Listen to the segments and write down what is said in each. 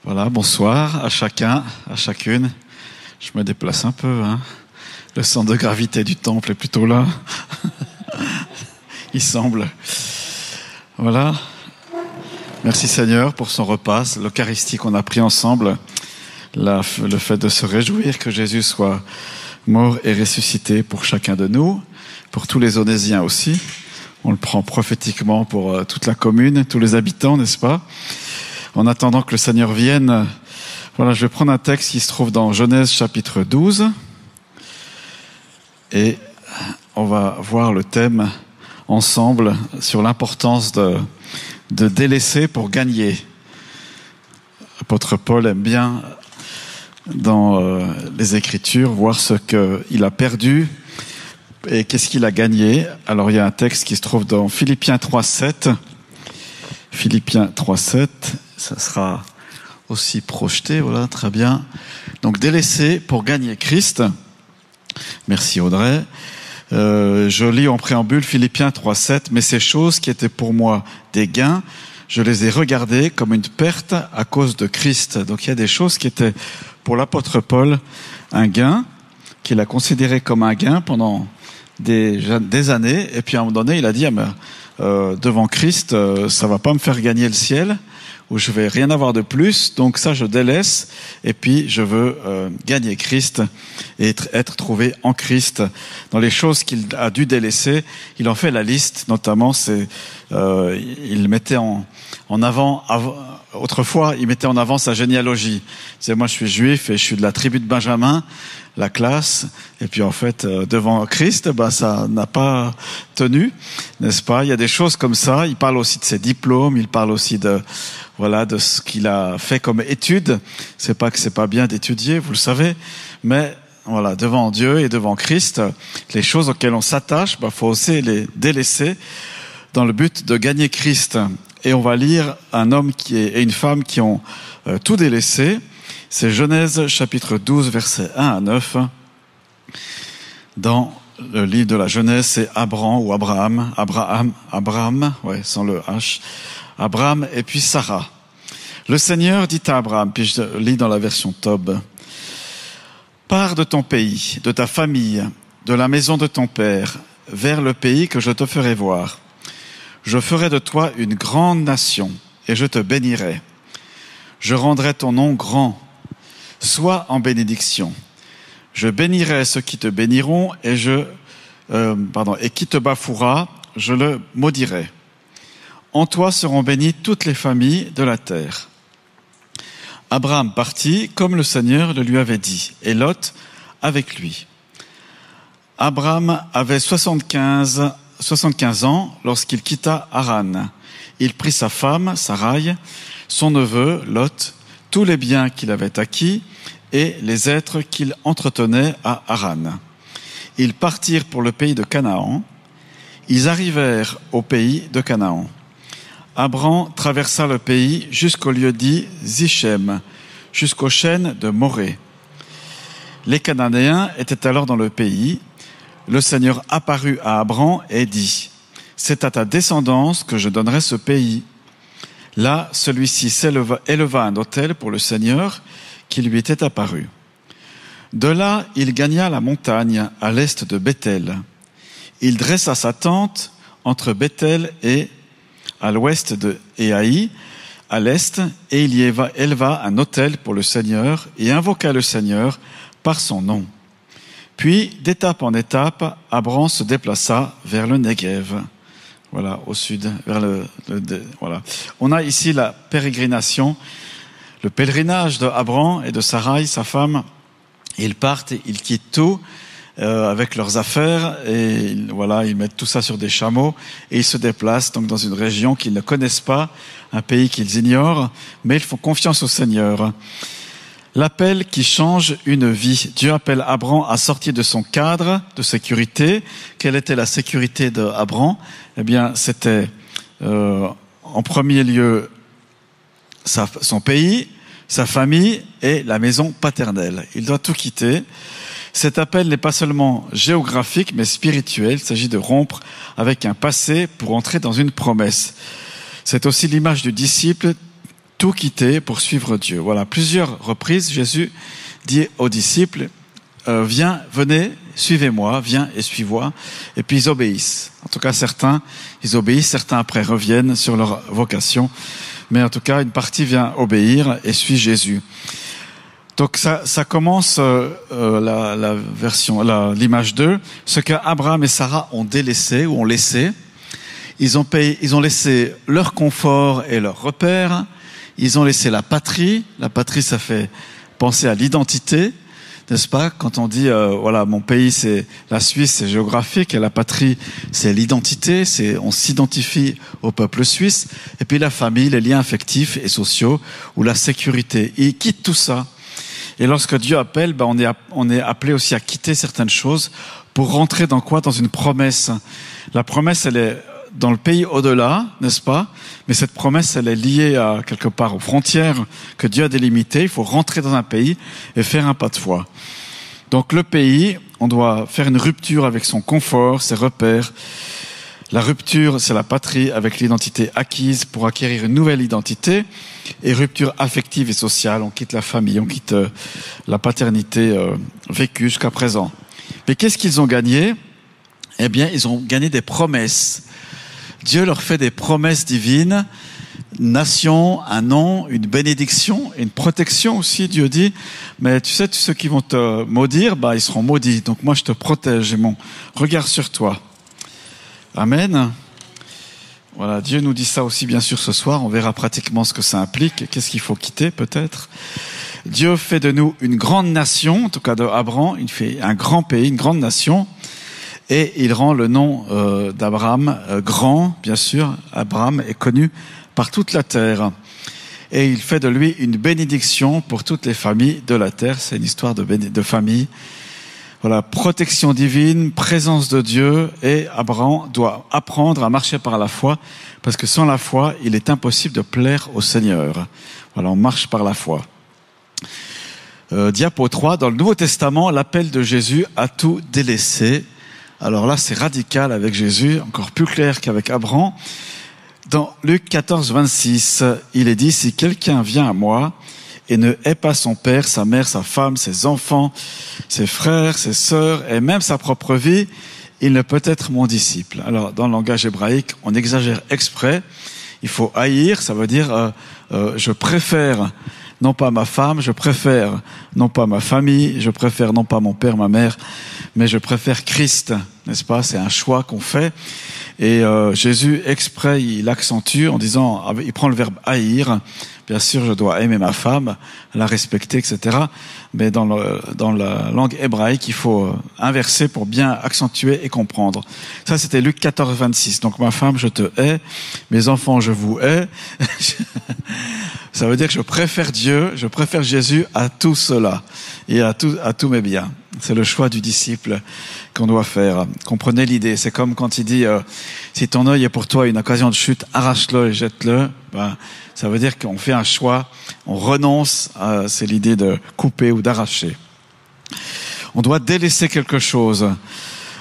Voilà, bonsoir à chacun, à chacune. Je me déplace un peu, hein. Le centre de gravité du temple est plutôt là. Il semble. Voilà. Merci Seigneur pour son repas, l'Eucharistie qu'on a pris ensemble. Le fait de se réjouir que Jésus soit mort et ressuscité pour chacun de nous, pour tous les Onésiens aussi. On le prend prophétiquement pour toute la commune, tous les habitants, n'est-ce pas? En attendant que le Seigneur vienne, voilà, je vais prendre un texte qui se trouve dans Genèse chapitre 12 et on va voir le thème ensemble sur l'importance de délaisser pour gagner. L'apôtre Paul aime bien dans les Écritures voir ce qu'il a perdu et qu'est-ce qu'il a gagné. Alors il y a un texte qui se trouve dans Philippiens 3:7. Philippiens 3:7, ça sera aussi projeté, voilà, très bien. Donc délaisser pour gagner Christ. Merci Audrey. Je lis en préambule Philippiens 3:7, mais ces choses qui étaient pour moi des gains, je les ai regardées comme une perte à cause de Christ. Donc il y a des choses qui étaient pour l'apôtre Paul un gain, qu'il a considéré comme un gain pendant des années, et puis à un moment donné il a dit devant Christ, ça va pas me faire gagner le ciel, où je vais rien avoir de plus, donc ça je délaisse, et puis je veux gagner Christ et être trouvé en Christ. Dans les choses qu'il a dû délaisser, il en fait la liste, notamment il mettait en avant, autrefois il mettait en avant sa généalogie. Il disait moi je suis juif et je suis de la tribu de Benjamin, la classe, et puis en fait devant Christ, ça n'a pas tenu, n'est-ce pas? Il y a des choses comme ça. Il parle aussi de ses diplômes, il parle aussi de ce qu'il a fait comme études. C'est pas que c'est pas bien d'étudier, vous le savez, mais voilà, devant Dieu et devant Christ, les choses auxquelles on s'attache, faut aussi les délaisser dans le but de gagner Christ. Et on va lire un homme et une femme qui ont tout délaissé. C'est Genèse chapitre 12, versets 1 à 9. Dans le livre de la Genèse, c'est Abraham, ouais, sans le H. Abraham et puis Sarah. Le Seigneur dit à Abraham, puis je lis dans la version Tob, « Pars de ton pays, de ta famille, de la maison de ton père, vers le pays que je te ferai voir. Je ferai de toi une grande nation, et je te bénirai. Je rendrai ton nom grand. Sois en bénédiction. Je bénirai ceux qui te béniront, et qui te bafouera, je le maudirai. En toi seront bénies toutes les familles de la terre. » Abraham partit comme le Seigneur le lui avait dit, et Lot avec lui. Abraham avait 75 ans lorsqu'il quitta Haran. Il prit sa femme, Sarai, son neveu, Lot, tous les biens qu'il avait acquis et les êtres qu'il entretenait à Haran. Ils partirent pour le pays de Canaan. Ils arrivèrent au pays de Canaan. Abraham traversa le pays jusqu'au lieu dit Sichem, jusqu'aux chênes de Morée. Les Cananéens étaient alors dans le pays. Le Seigneur apparut à Abraham et dit, « C'est à ta descendance que je donnerai ce pays. » Là, celui-ci éleva un autel pour le Seigneur qui lui était apparu. De là, il gagna la montagne à l'est de Béthel. Il dressa sa tente entre Béthel et à l'ouest de Haï, à l'est, et il y éleva un autel pour le Seigneur et invoqua le Seigneur par son nom. Puis, d'étape en étape, Abraham se déplaça vers le Negev. Voilà, au sud, voilà. On a ici la pérégrination, le pèlerinage de Abraham et de Sarai, sa femme. Ils partent, ils quittent tout avec leurs affaires et voilà, ils mettent tout ça sur des chameaux et ils se déplacent donc dans une région qu'ils ne connaissent pas, un pays qu'ils ignorent, mais ils font confiance au Seigneur. L'appel qui change une vie. Dieu appelle Abraham à sortir de son cadre de sécurité. Quelle était la sécurité d'Abraham? Eh bien, c'était en premier lieu son pays, sa famille et la maison paternelle. Il doit tout quitter. Cet appel n'est pas seulement géographique, mais spirituel. Il s'agit de rompre avec un passé pour entrer dans une promesse. C'est aussi l'image du disciple tout quitter pour suivre Dieu. Voilà, plusieurs reprises, Jésus dit aux disciples, venez, suivez-moi, viens et suis-moi. Et puis ils obéissent. En tout cas, certains, ils obéissent, certains après reviennent sur leur vocation. Mais en tout cas, une partie vient obéir et suit Jésus. Donc ça commence l'image 2, ce qu'Abraham et Sarah ont délaissé ou ont laissé. Ils ont laissé leur confort et leurs repères. Ils ont laissé la patrie. La patrie, ça fait penser à l'identité, n'est-ce pas? Quand on dit, voilà, mon pays, c'est la Suisse, c'est géographique, et la patrie, c'est l'identité, on s'identifie au peuple suisse. Et puis la famille, les liens affectifs et sociaux, ou la sécurité. Ils quittent tout ça. Et lorsque Dieu appelle, on est appelé aussi à quitter certaines choses pour rentrer dans quoi? Dans une promesse. La promesse, elle est dans le pays au-delà, n'est-ce pas? Mais cette promesse, elle est liée à quelque part aux frontières que Dieu a délimitées. Il faut rentrer dans un pays et faire un pas de foi. Donc le pays, on doit faire une rupture avec son confort, ses repères. La rupture, c'est la patrie avec l'identité acquise pour acquérir une nouvelle identité. Et rupture affective et sociale, on quitte la famille, on quitte la paternité vécue jusqu'à présent. Mais qu'est-ce qu'ils ont gagné? Eh bien, ils ont gagné des promesses. Dieu leur fait des promesses divines, une nation, un nom, une bénédiction, une protection aussi. Dieu dit, mais tu sais, tous ceux qui vont te maudire, ils seront maudits. Donc moi, je te protège, j'ai mon regard sur toi. Amen. Voilà, Dieu nous dit ça aussi bien sûr ce soir, on verra pratiquement ce que ça implique, qu'est-ce qu'il faut quitter peut-être. Dieu fait de nous une grande nation, en tout cas de Abraham, il fait un grand pays, une grande nation, et il rend le nom d'Abraham grand, bien sûr. Abraham est connu par toute la terre, et il fait de lui une bénédiction pour toutes les familles de la terre, c'est une histoire de famille. Voilà, protection divine, présence de Dieu, et Abraham doit apprendre à marcher par la foi, parce que sans la foi, il est impossible de plaire au Seigneur. Voilà, on marche par la foi. Diapo 3, dans le Nouveau Testament, l'appel de Jésus à tout délaisser. Alors là, c'est radical avec Jésus, encore plus clair qu'avec Abraham. Dans Luc 14, 26, il est dit, si quelqu'un vient à moi, et ne hait pas son père, sa mère, sa femme, ses enfants, ses frères, ses sœurs, et même sa propre vie, il ne peut être mon disciple. Alors, dans le langage hébraïque, on exagère exprès. Il faut haïr, ça veut dire je préfère non pas ma femme, je préfère non pas ma famille, je préfère non pas mon père, ma mère, mais je préfère Christ, n'est-ce pas? C'est un choix qu'on fait. Et Jésus, exprès, il accentue en disant, il prend le verbe haïr. Bien sûr, je dois aimer ma femme, la respecter, etc. Mais dans la langue hébraïque, il faut inverser pour bien accentuer et comprendre. Ça, c'était Luc 14, 26. Donc, ma femme, je te hais. Mes enfants, je vous hais. Ça veut dire que je préfère Dieu, je préfère Jésus à tout cela et à tous mes biens. C'est le choix du disciple qu'on doit faire. Comprenez l'idée. C'est comme quand il dit, si ton œil est pour toi une occasion de chute, arrache-le et jette-le. Ça veut dire qu'on fait un choix, on renonce, c'est l'idée de couper ou d'arracher. On doit délaisser quelque chose.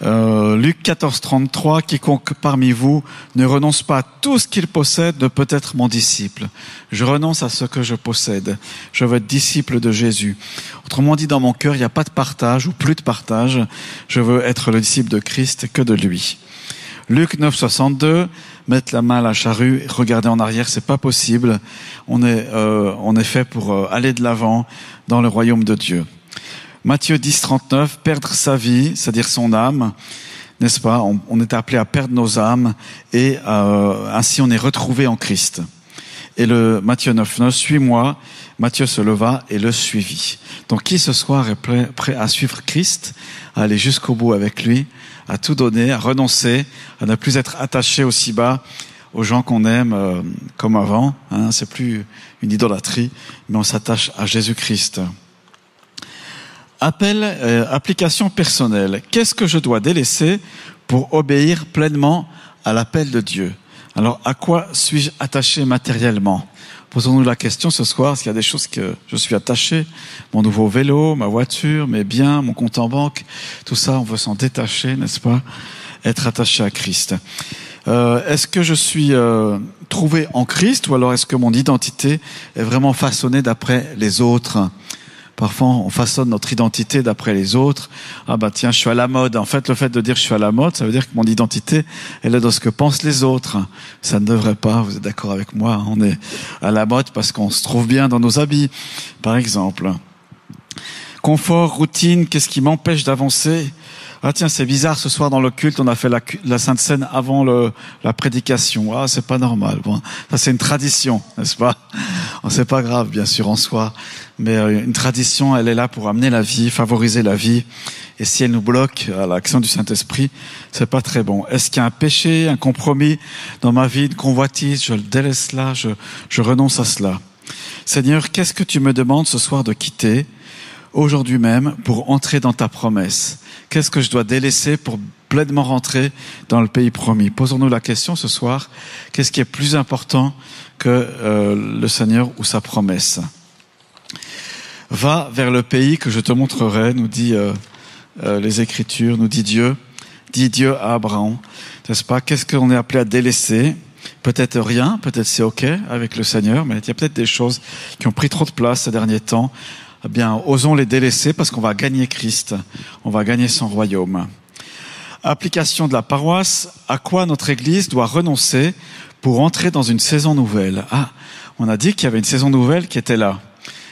Luc 14, 33, quiconque parmi vous ne renonce pas à tout ce qu'il possède ne peut être mon disciple. Je renonce à ce que je possède. Je veux être disciple de Jésus. Autrement dit, dans mon cœur, il n'y a pas de partage ou plus de partage. Je veux être le disciple de Christ et que de lui. Luc 9, 62, mettre la main à la charrue, regarder en arrière, c'est pas possible. On est fait pour aller de l'avant dans le royaume de Dieu. Matthieu 10, 39, perdre sa vie, c'est-à-dire son âme, n'est-ce pas? On est appelé à perdre nos âmes et ainsi on est retrouvé en Christ. Et le Matthieu 9, 9, suis-moi. Matthieu se leva et le suivit. Donc qui ce soir est prêt à suivre Christ, à aller jusqu'au bout avec lui, à tout donner, à renoncer, à ne plus être attaché aussi bas aux gens qu'on aime comme avant, hein, c'est plus une idolâtrie, mais on s'attache à Jésus-Christ. Application personnelle. Qu'est-ce que je dois délaisser pour obéir pleinement à l'appel de Dieu? Alors, à quoi suis-je attaché matériellement? Posons-nous la question ce soir, est-ce qu'il y a des choses que je suis attaché? Mon nouveau vélo, ma voiture, mes biens, mon compte en banque, tout ça, on veut s'en détacher, n'est-ce pas? Être attaché à Christ. Est-ce que je suis trouvé en Christ ou alors est-ce que mon identité est vraiment façonnée d'après les autres? Parfois, on façonne notre identité d'après les autres. Ah bah tiens, je suis à la mode. En fait, le fait de dire je suis à la mode, ça veut dire que mon identité, elle est dans ce que pensent les autres. Ça ne devrait pas, vous êtes d'accord avec moi, on est à la mode parce qu'on se trouve bien dans nos habits, par exemple. Confort, routine, qu'est-ce qui m'empêche d'avancer? Ah tiens, c'est bizarre, ce soir dans le culte, on a fait la Sainte Seine avant la prédication. Ah, c'est pas normal. Bon, ça c'est une tradition, n'est-ce pas? C'est pas grave, bien sûr, en soi. Mais une tradition, elle est là pour amener la vie, favoriser la vie. Et si elle nous bloque à l'action du Saint-Esprit, c'est pas très bon. Est-ce qu'il y a un péché, un compromis dans ma vie, une convoitise? Je le délaisse là, je renonce à cela. Seigneur, qu'est-ce que tu me demandes ce soir de quitter aujourd'hui même pour entrer dans ta promesse? Qu'est-ce que je dois délaisser pour pleinement rentrer dans le pays promis? Posons-nous la question ce soir. Qu'est-ce qui est plus important que le Seigneur ou sa promesse? Va vers le pays que je te montrerai, nous dit les Écritures, nous dit Dieu à Abraham. N'est-ce pas? Qu'est-ce qu'on est appelé à délaisser? Peut-être rien, peut-être c'est OK avec le Seigneur, mais il y a peut-être des choses qui ont pris trop de place ces derniers temps. Eh bien, osons les délaisser parce qu'on va gagner Christ, on va gagner son royaume. Application de la paroisse, à quoi notre Église doit renoncer pour entrer dans une saison nouvelle? Ah, on a dit qu'il y avait une saison nouvelle qui était là.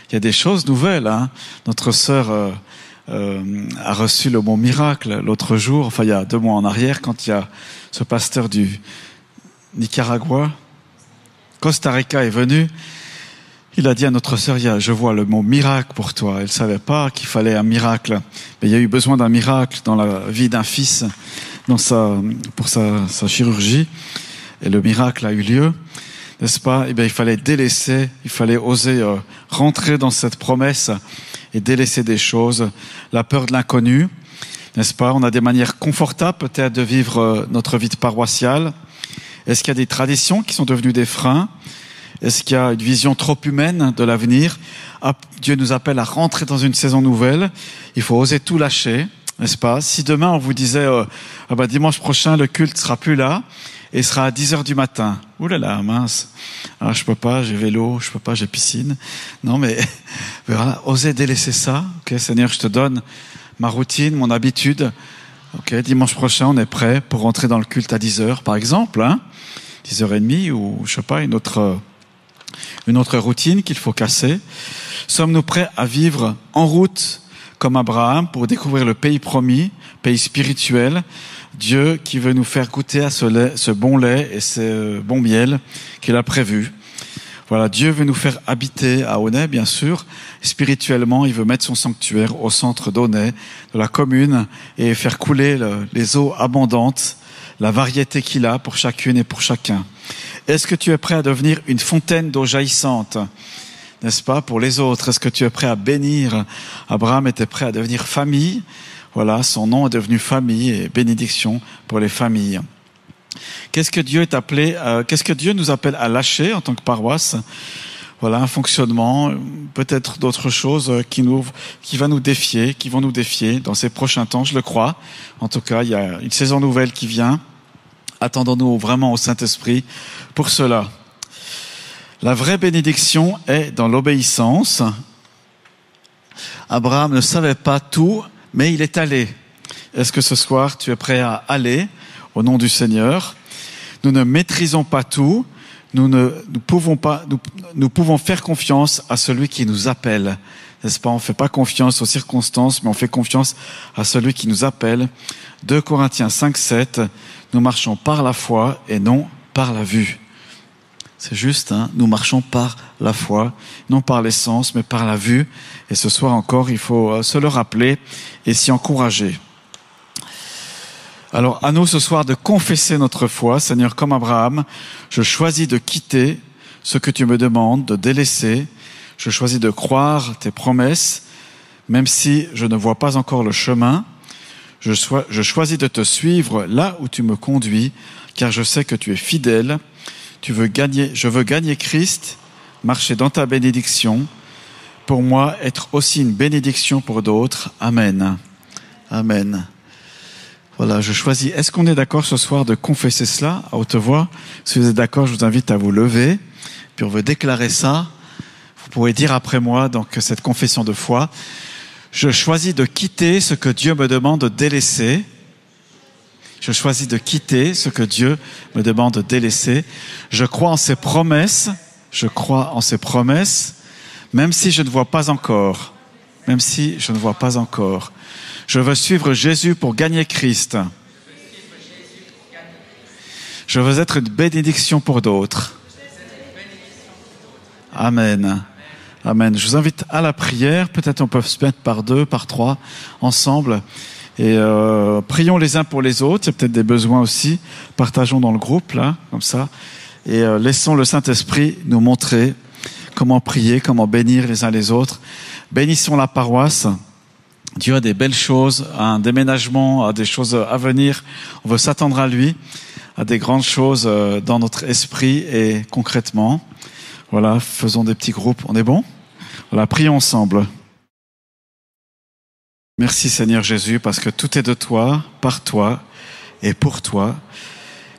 Il y a des choses nouvelles. Hein. Notre sœur a reçu le mot miracle l'autre jour, enfin il y a 2 mois en arrière, quand il y a ce pasteur du Nicaragua, Costa Rica est venu. Il a dit à notre sœur, je vois le mot miracle pour toi. Elle ne savait pas qu'il fallait un miracle. Mais il y a eu besoin d'un miracle dans la vie d'un fils, pour sa chirurgie. Et le miracle a eu lieu, n'est-ce pas? Eh bien, il fallait délaisser, il fallait oser rentrer dans cette promesse et délaisser des choses. La peur de l'inconnu, n'est-ce pas? On a des manières confortables peut-être de vivre notre vie de paroissiale. Est-ce qu'il y a des traditions qui sont devenues des freins? Est-ce qu'il y a une vision trop humaine de l'avenir? Dieu nous appelle à rentrer dans une saison nouvelle. Il faut oser tout lâcher, n'est-ce pas? Si demain on vous disait dimanche prochain le culte sera plus là et sera à 10h du matin. Ouh là là, mince. Ah, je peux pas, j'ai vélo, je peux pas, j'ai piscine. Non mais voilà, oser délaisser ça. OK, Seigneur, je te donne ma routine, mon habitude. OK, dimanche prochain, on est prêt pour rentrer dans le culte à 10h par exemple, hein? 10h30 ou je sais pas, une autre routine qu'il faut casser. Sommes-nous prêts à vivre en route comme Abraham pour découvrir le pays promis, pays spirituel, Dieu qui veut nous faire goûter à ce bon lait et ce bon miel qu'il a prévu. Voilà, Dieu veut nous faire habiter à Aunay, bien sûr. Spirituellement, il veut mettre son sanctuaire au centre d'Aunay, de la commune, et faire couler les eaux abondantes, la variété qu'il a pour chacune et pour chacun. Est-ce que tu es prêt à devenir une fontaine d'eau jaillissante, n'est-ce pas, pour les autres? Est-ce que tu es prêt à bénir? Abraham était prêt à devenir famille. Voilà, son nom est devenu famille et bénédiction pour les familles. Qu'est-ce que Dieu nous appelle à lâcher en tant que paroisse? Voilà, un fonctionnement, peut-être d'autres choses qui vont nous défier dans ces prochains temps, je le crois. En tout cas, il y a une saison nouvelle qui vient. Attendons-nous vraiment au Saint-Esprit pour cela. La vraie bénédiction est dans l'obéissance. Abraham ne savait pas tout, mais il est allé. Est-ce que ce soir, tu es prêt à aller au nom du Seigneur? Nous ne maîtrisons pas tout. Nous pouvons faire confiance à celui qui nous appelle. N'est-ce pas? On ne fait pas confiance aux circonstances, mais on fait confiance à celui qui nous appelle. 2 Corinthiens 5:7, nous marchons par la foi et non par la vue. C'est juste, hein? Nous marchons par la foi, non par les sens, mais par la vue. Et ce soir encore, il faut se le rappeler et s'y encourager. Alors, à nous ce soir de confesser notre foi. Seigneur, comme Abraham, je choisis de quitter ce que tu me demandes, de délaisser. Je choisis de croire tes promesses, même si je ne vois pas encore le chemin. Je choisis de te suivre là où tu me conduis, car je sais que tu es fidèle. Je veux gagner Christ, marcher dans ta bénédiction. Pour moi, être aussi une bénédiction pour d'autres. Amen. Amen. Voilà, je choisis. Est-ce qu'on est d'accord ce soir de confesser cela à haute voix? Si vous êtes d'accord, je vous invite à vous lever. Puis on veut déclarer ça. Vous pouvez dire après moi, donc, cette confession de foi. Je choisis de quitter ce que Dieu me demande de délaisser. Je choisis de quitter ce que Dieu me demande de délaisser. Je crois en ses promesses. Je crois en ses promesses, même si je ne vois pas encore. Même si je ne vois pas encore. Je veux suivre Jésus pour gagner Christ. Je veux être une bénédiction pour d'autres. Amen. Amen. Je vous invite à la prière. Peut-être on peut se mettre par 2, par 3, ensemble. Et prions les uns pour les autres. Il y a peut-être des besoins aussi. Partageons dans le groupe, là, comme ça. Et laissons le Saint-Esprit nous montrer comment prier, comment bénir les uns les autres. Bénissons la paroisse. Dieu a des belles choses, un déménagement, a des choses à venir. On veut s'attendre à lui, à des grandes choses dans notre esprit et concrètement. Voilà, faisons des petits groupes. On est bon? Voilà, prions ensemble. Merci Seigneur Jésus, parce que tout est de toi, par toi et pour toi.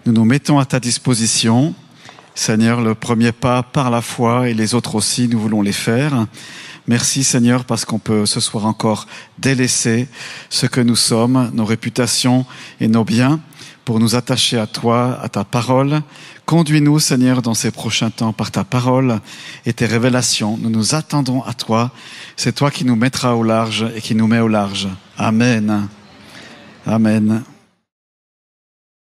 Nous nous mettons à ta disposition. Seigneur, le premier pas par la foi et les autres aussi, nous voulons les faire. Merci Seigneur parce qu'on peut ce soir encore délaisser ce que nous sommes, nos réputations et nos biens pour nous attacher à toi, à ta parole. Conduis-nous Seigneur dans ces prochains temps par ta parole et tes révélations. Nous nous attendons à toi. C'est toi qui nous mettras au large et qui nous met au large. Amen. Amen.